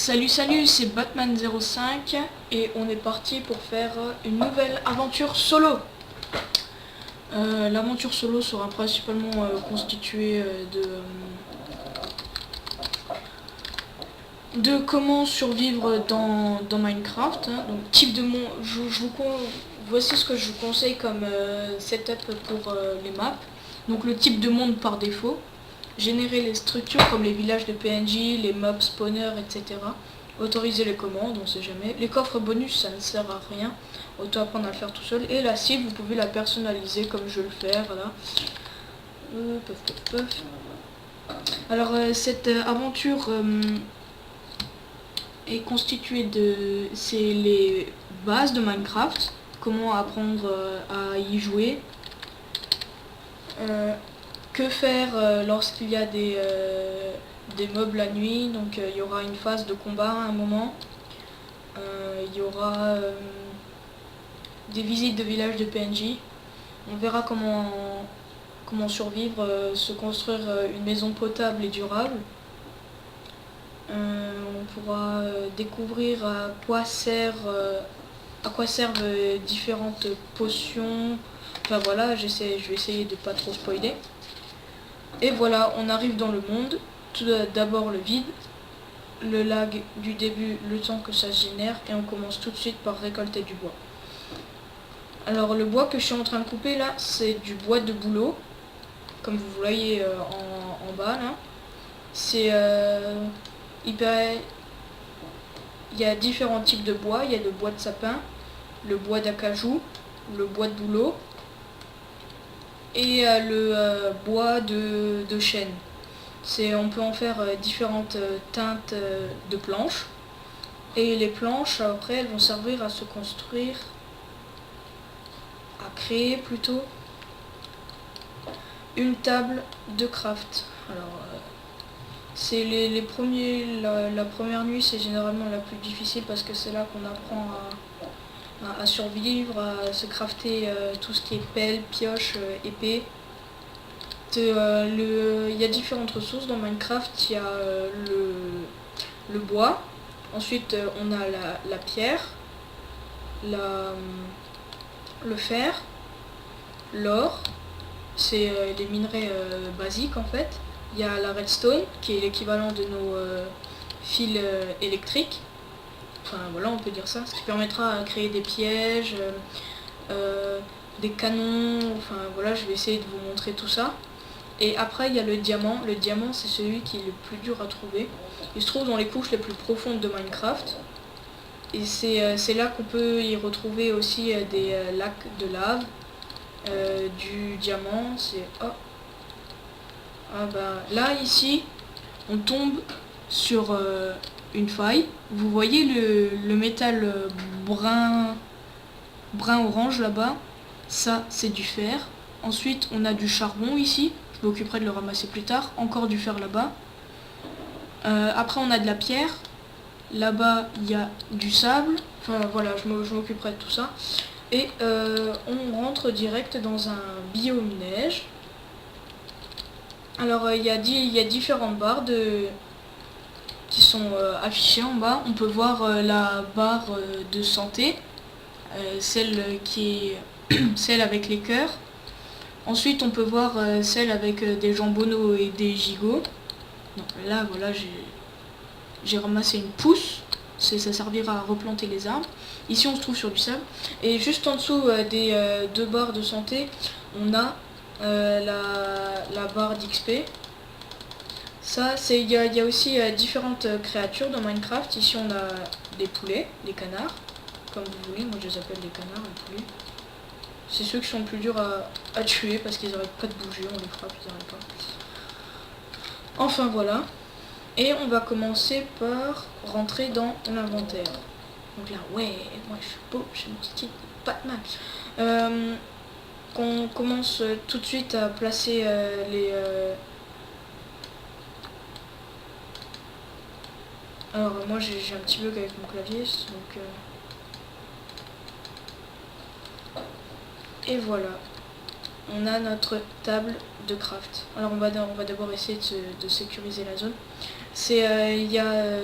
Salut, c'est Batman05 et on est parti pour faire une nouvelle aventure solo. L'aventure solo sera principalement constituée de comment survivre dans Minecraft. Donc type de monde, voici ce que je vous conseille comme setup pour les maps. Donc le type de monde par défaut. Générer les structures comme les villages de PNJ, les mobs spawners, etc. Autoriser les commandes, on sait jamais. Les coffres bonus, ça ne sert à rien. Autant apprendre à le faire tout seul. Et la cible, vous pouvez la personnaliser comme je le fais, voilà. Alors cette aventure est constituée de... c'est les bases de Minecraft. Comment apprendre à y jouer. Que faire lorsqu'il y a des mobs la nuit, donc il y aura une phase de combat à un moment, il y aura des visites de villages de PNJ, on verra comment survivre, se construire une maison potable et durable, on pourra découvrir à quoi servent différentes potions, enfin voilà, je vais essayer de pas trop spoiler. Et voilà, on arrive dans le monde, tout d'abord le vide, le lag du début, le temps que ça se génère, et on commence tout de suite par récolter du bois. Alors le bois que je suis en train de couper là, c'est du bois de bouleau, comme vous voyez en bas là. C'est il y a différents types de bois, il y a le bois de sapin, le bois d'acajou, le bois de bouleau, et le bois de chêne. On peut en faire différentes teintes de planches. Et les planches, après, elles vont servir à se construire, à créer plutôt, une table de craft. Alors, c'est les premiers, la première nuit, c'est généralement la plus difficile parce que c'est là qu'on apprend à survivre, à se crafter tout ce qui est pelle, pioche, épée. Il y a différentes ressources dans Minecraft. Il y a le bois, ensuite on a la pierre, le fer, l'or, c'est les minerais basiques en fait. Il y a la redstone qui est l'équivalent de nos fils électriques, enfin voilà, on peut dire ça, ce qui permettra de créer des pièges, des canons, enfin voilà, je vais essayer de vous montrer tout ça. Et après il y a le diamant. Le diamant, c'est celui qui est le plus dur à trouver. Il se trouve dans les couches les plus profondes de Minecraft. Et c'est là qu'on peut y retrouver aussi des lacs de lave, du diamant. Là ici, on tombe sur une faille. Vous voyez le métal brun orange là-bas. Ça, c'est du fer. Ensuite, on a du charbon ici. Je m'occuperai de le ramasser plus tard. Encore du fer là-bas. Après, on a de la pierre. Là-bas, il y a du sable. Enfin, voilà, je m'occuperai de tout ça. Et on rentre direct dans un biome neige. Alors, il y a différentes barres qui sont affichées en bas. On peut voir la barre de santé. Celle qui est celle avec les cœurs. Ensuite, on peut voir celle avec des jambonneaux et des gigots. Donc là, voilà, j'ai ramassé une pousse. Ça servira à replanter les arbres. Ici, on se trouve sur du sable. Et juste en dessous des deux barres de santé, on a la barre d'XP. Ça, il y a aussi différentes créatures dans Minecraft. Ici, on a des poulets, des canards, comme vous voulez. Moi, je les appelle des canards, les poulets. C'est ceux qui sont le plus durs à tuer parce qu'ils n'arrêtent pas de bouger, on les frappe, ils n'arrêtent pas. Enfin voilà. Et on va commencer par rentrer dans l'inventaire. Donc là, ouais, moi je suis beau, j'ai une petite Batman. On commence tout de suite à placer Alors moi j'ai un petit bug avec mon clavier, donc... Et voilà, on a notre table de craft. Alors on va d'abord essayer de sécuriser la zone. Il y a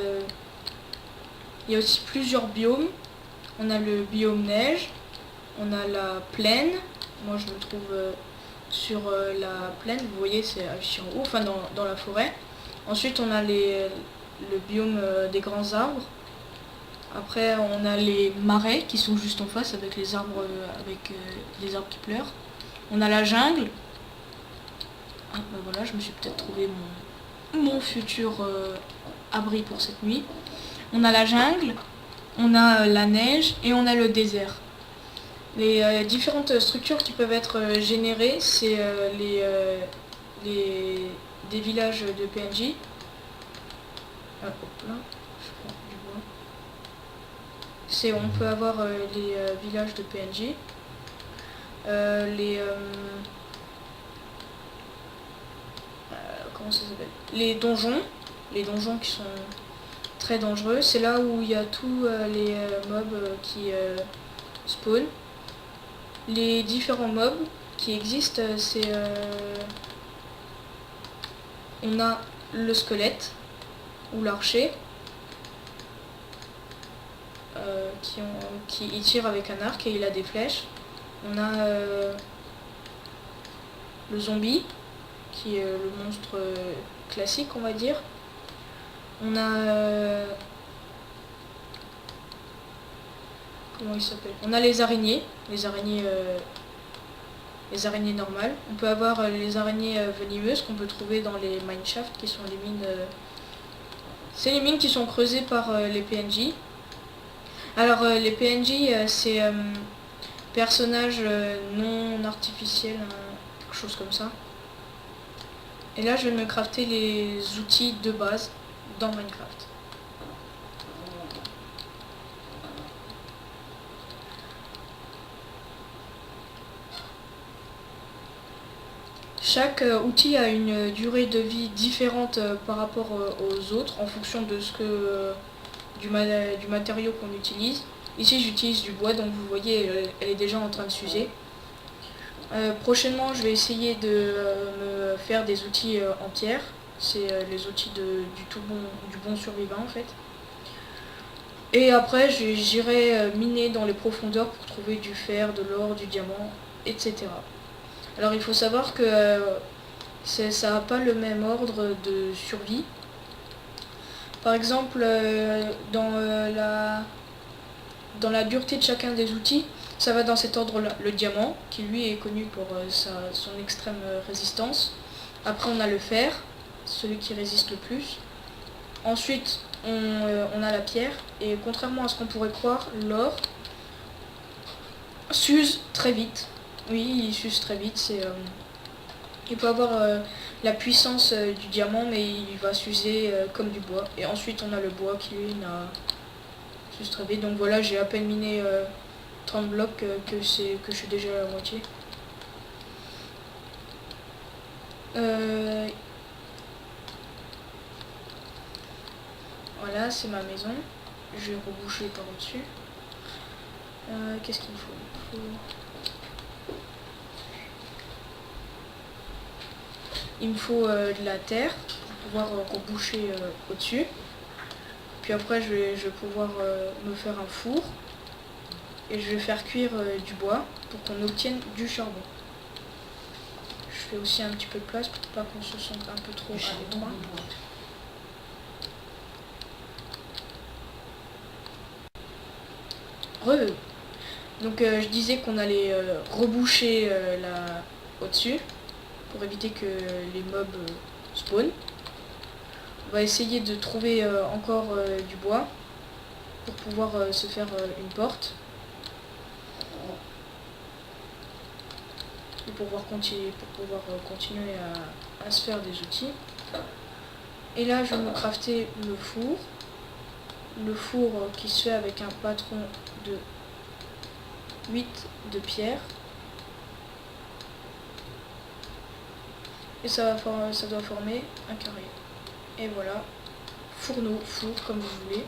Il y a aussi plusieurs biomes. On a le biome neige, on a la plaine. Moi je me trouve sur la plaine, vous voyez c'est affiché en haut, enfin dans la forêt. Ensuite on a le biome des grands arbres. Après on a les marais qui sont juste en face avec les arbres les arbres qui pleurent. On a la jungle. Ah bah voilà, je me suis peut-être trouvé mon futur abri pour cette nuit. On a la jungle, on a la neige et on a le désert. Les différentes structures qui peuvent être générées, c'est des villages de PNJ. Ah, hop là, je prends du bois. On peut avoir les villages de PNJ. Comment ça s'appelle? Les donjons qui sont très dangereux. C'est là où il y a tous les mobs qui spawn. Les différents mobs qui existent, on a le squelette ou l'archer qui tire avec un arc et il a des flèches. On a le zombie qui est le monstre classique, on va dire. On a comment il s'appelle? On a les araignées normales. On peut avoir les araignées venimeuses qu'on peut trouver dans les mineshafts qui sont les mines. C'est les mines qui sont creusées par les PNJ. Alors les PNJ c'est personnages non artificiels, quelque chose comme ça. Et là je vais me crafter les outils de base dans Minecraft. Chaque outil a une durée de vie différente par rapport aux autres en fonction de du matériau qu'on utilise. Ici j'utilise du bois, donc vous voyez elle est déjà en train de s'user. Prochainement je vais essayer de me faire des outils en pierre. C'est les outils du bon survivant en fait. Et après j'irai miner dans les profondeurs pour trouver du fer, de l'or, du diamant, etc. Alors il faut savoir que ça n'a pas le même ordre de survie. Par exemple, dans la dureté de chacun des outils, ça va dans cet ordre-là. Le diamant, qui lui est connu pour son extrême résistance. Après on a le fer, celui qui résiste le plus. Ensuite on a la pierre, et contrairement à ce qu'on pourrait croire, l'or s'use très vite. Oui, il s'use très vite. Il peut avoir la puissance du diamant, mais il va s'user comme du bois. Et ensuite on a le bois qui lui s'use très vite. Donc voilà, j'ai à peine miné 30 blocs que je suis déjà à la moitié. Voilà, c'est ma maison. Je vais reboucher par au-dessus. Qu'est-ce qu'il me faut? Il me faut de la terre pour pouvoir reboucher au-dessus. Puis après je vais pouvoir me faire un four. Et je vais faire cuire du bois pour qu'on obtienne du charbon. Je fais aussi un petit peu de place pour pas qu'on se sente un peu trop à l'étroit. Donc je disais qu'on allait reboucher au-dessus pour éviter que les mobs spawnent. On va essayer de trouver encore du bois pour pouvoir se faire une porte. Et pour pouvoir continuer à se faire des outils. Et là je vais me crafter le four. Le four qui se fait avec un patron de 8 de pierre. Et ça doit former un carré. Et voilà, four comme vous voulez.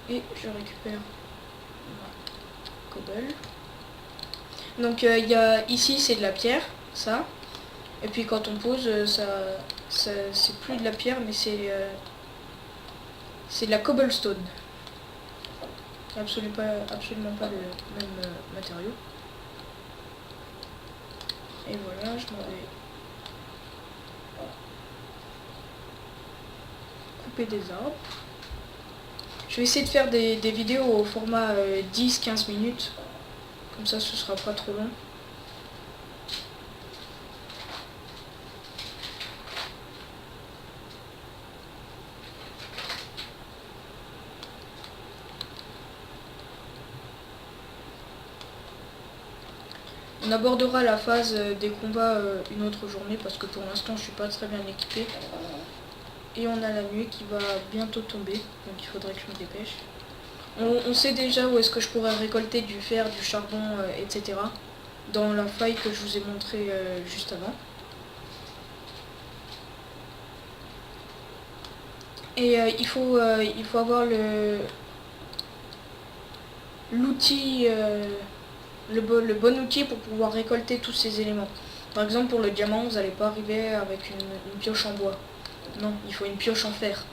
Et je récupère ma cobble. Donc ici c'est de la pierre, ça. Et puis quand on pose, c'est plus de la pierre, mais c'est de la cobblestone. absolument pas le même matériau. Et voilà, je m'en vais couper des arbres. Je vais essayer de faire des vidéos au format 10-15 minutes. Comme ça, ce sera pas trop long. On abordera la phase des combats une autre journée parce que pour l'instant je suis pas très bien équipé. Et on a la nuit qui va bientôt tomber, donc il faudrait que je me dépêche. On sait déjà où est-ce que je pourrais récolter du fer, du charbon, etc. Dans la faille que je vous ai montré juste avant. Et il faut avoir l'outil, le bon outil pour pouvoir récolter tous ces éléments. Par exemple, pour le diamant, vous n'allez pas arriver avec une pioche en bois. Non, il faut une pioche en fer.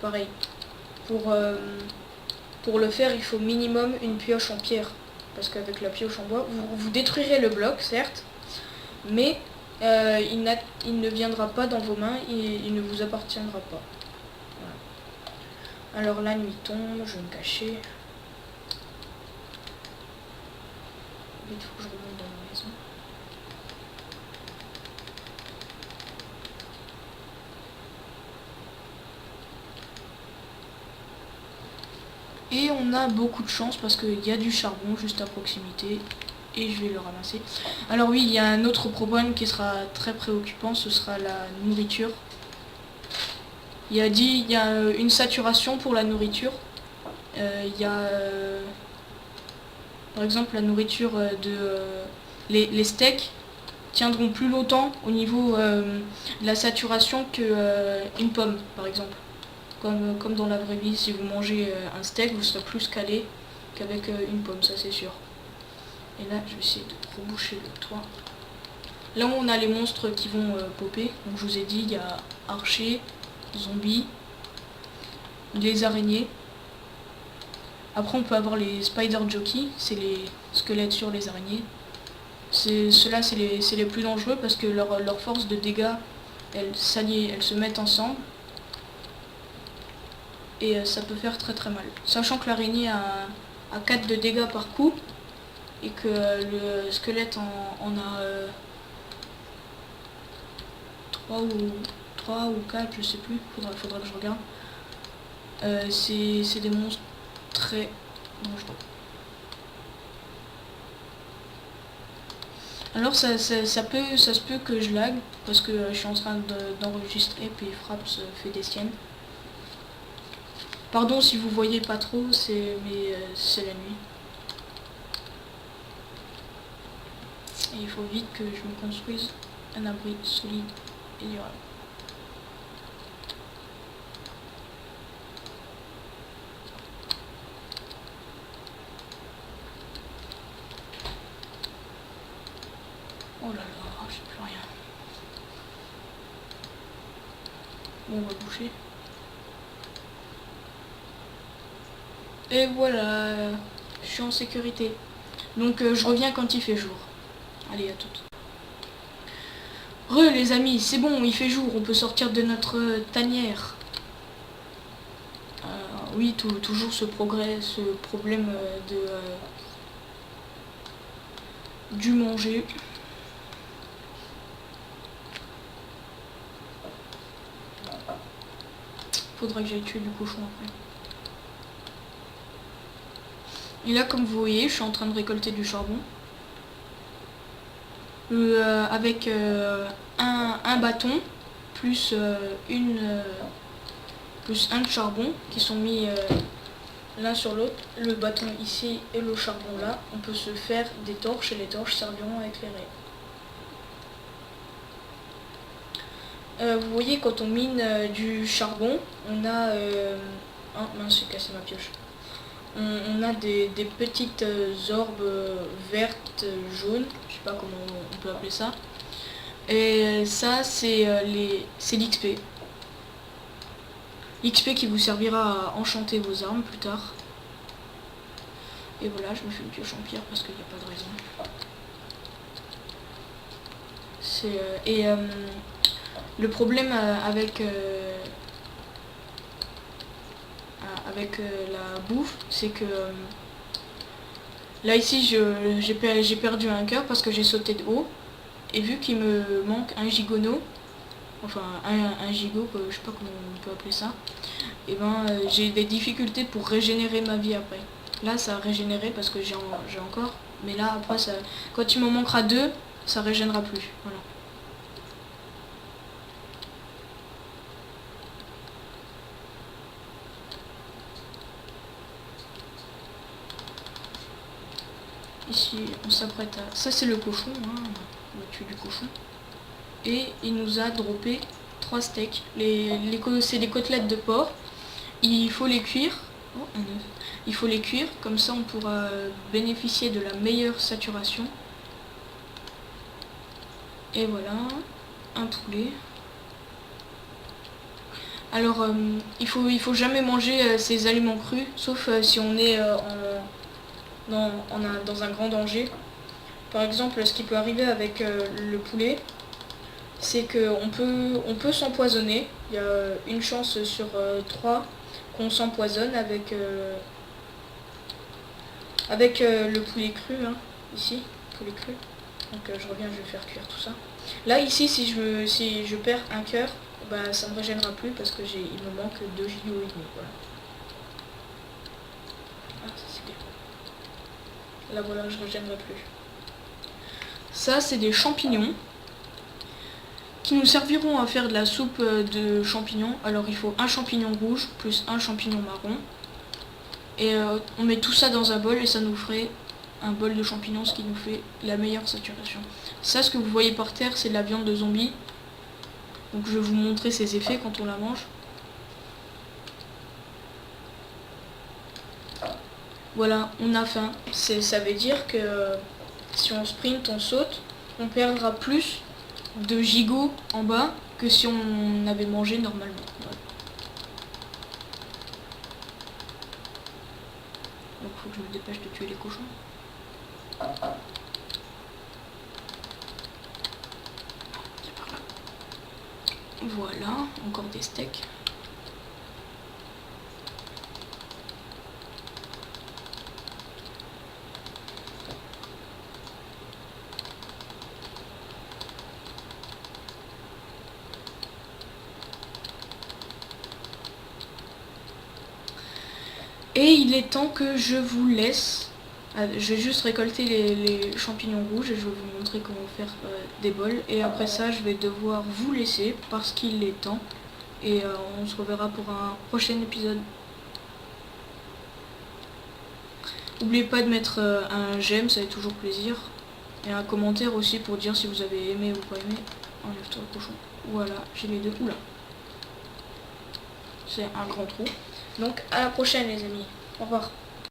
Pareil. Pour le fer, il faut minimum une pioche en pierre. Parce qu'avec la pioche en bois, vous détruirez le bloc, certes, mais il ne viendra pas dans vos mains, il ne vous appartiendra pas. Voilà. Alors la nuit tombe, je vais me cacher. Il faut que je remonte dans ma maison. Et on a beaucoup de chance parce qu'il y a du charbon juste à proximité et je vais le ramasser. Alors oui, il y a un autre problème qui sera très préoccupant, ce sera la nourriture. Il y a une saturation pour la nourriture. Il y a par exemple la nourriture les steaks tiendront plus longtemps au niveau de la saturation qu'une pomme par exemple. Comme dans la vraie vie, si vous mangez un steak, vous serez plus calé qu'avec une pomme, ça c'est sûr. Et là, je vais essayer de reboucher le toit. Là où on a les monstres qui vont popper, donc je vous ai dit, il y a archers, zombies, les araignées. Après, on peut avoir les spider jockeys, c'est les squelettes sur les araignées. Ceux-là, c'est les plus dangereux parce que leur force de dégâts, elles se mettent ensemble. Et ça peut faire très très mal. Sachant que l'araignée a 4 de dégâts par coup et que le squelette en a 3 ou 4, je sais plus, faudra que je regarde. C'est des monstres très dangereux. Alors ça se peut que je lag parce que je suis en train d'enregistrer puis Fraps fait des siennes. Pardon si vous voyez pas trop, mais c'est la nuit. Et il faut vite que je me construise un abri solide et durable. Oh là là, j'ai plus rien. Bon, on va boucher. Et voilà, je suis en sécurité. Donc je reviens quand il fait jour. Allez, à toutes. Les amis, c'est bon, il fait jour, on peut sortir de notre tanière. Oui, toujours ce problème du manger. Faudrait que j'aille tuer du cochon après. Et là, comme vous voyez, je suis en train de récolter du charbon. Avec un bâton, plus un de charbon, qui sont mis l'un sur l'autre. Le bâton ici et le charbon là. On peut se faire des torches et les torches serviront à éclairer. Vous voyez, quand on mine du charbon, on a... Oh mince, j'ai cassé ma pioche. On a des petites orbes vertes, jaunes, je sais pas comment on peut appeler ça. Et ça, c'est l'XP. L'XP qui vous servira à enchanter vos armes plus tard. Et voilà, je me fais une pioche en pierre parce qu'il n'y a pas de raison. Le problème avec la bouffe, c'est que là ici j'ai perdu un cœur parce que j'ai sauté de haut. Et vu qu'il me manque un gigono, enfin un gigot, je sais pas comment on peut appeler ça, et ben j'ai des difficultés pour régénérer ma vie après. Là ça a régénéré parce que j'ai encore, mais là après ça, quand il m'en manquera 2, ça régénérera plus. Voilà. Ici on s'apprête à... Ça c'est le cochon, hein. On va tuer du cochon. Et il nous a droppé 3 steaks. C'est des côtelettes de porc. Il faut les cuire. Oh, un œuf. Il faut les cuire, comme ça on pourra bénéficier de la meilleure saturation. Et voilà, un poulet. Alors il faut jamais manger ces aliments crus, sauf si on est dans un grand danger. Par exemple, ce qui peut arriver avec le poulet, c'est qu'on peut s'empoisonner. Il y a une chance sur 3 qu'on s'empoisonne avec le poulet cru, hein, ici, poulet cru. Donc je reviens, je vais faire cuire tout ça. Là ici, si je perds un cœur, bah ça ne me régénérera plus parce que il me manque 2 gigots et demi. Voilà. Ah, ça c'est bien. Là voilà, je ne régénérerai plus. Ça c'est des champignons qui nous serviront à faire de la soupe de champignons. Alors il faut un champignon rouge plus un champignon marron. Et on met tout ça dans un bol et ça nous ferait un bol de champignons, ce qui nous fait la meilleure saturation. Ça, ce que vous voyez par terre, c'est de la viande de zombie. Donc je vais vous montrer ses effets quand on la mange. Voilà, on a faim. Ça veut dire que si on sprint, on saute, on perdra plus de gigots en bas que si on avait mangé normalement. Voilà. Donc faut que je me dépêche de tuer les cochons. C'est par là. Voilà, encore des steaks. Et il est temps que je vous laisse. Je vais juste récolter les champignons rouges et je vais vous montrer comment faire des bols. Et après ça, je vais devoir vous laisser parce qu'il est temps. Et on se reverra pour un prochain épisode. N'oubliez pas de mettre un j'aime, ça fait toujours plaisir. Et un commentaire aussi pour dire si vous avez aimé ou pas aimé. Enlève-toi le cochon. Voilà, j'ai les deux. Oula. C'est un grand trou. Donc à la prochaine les amis. Au revoir.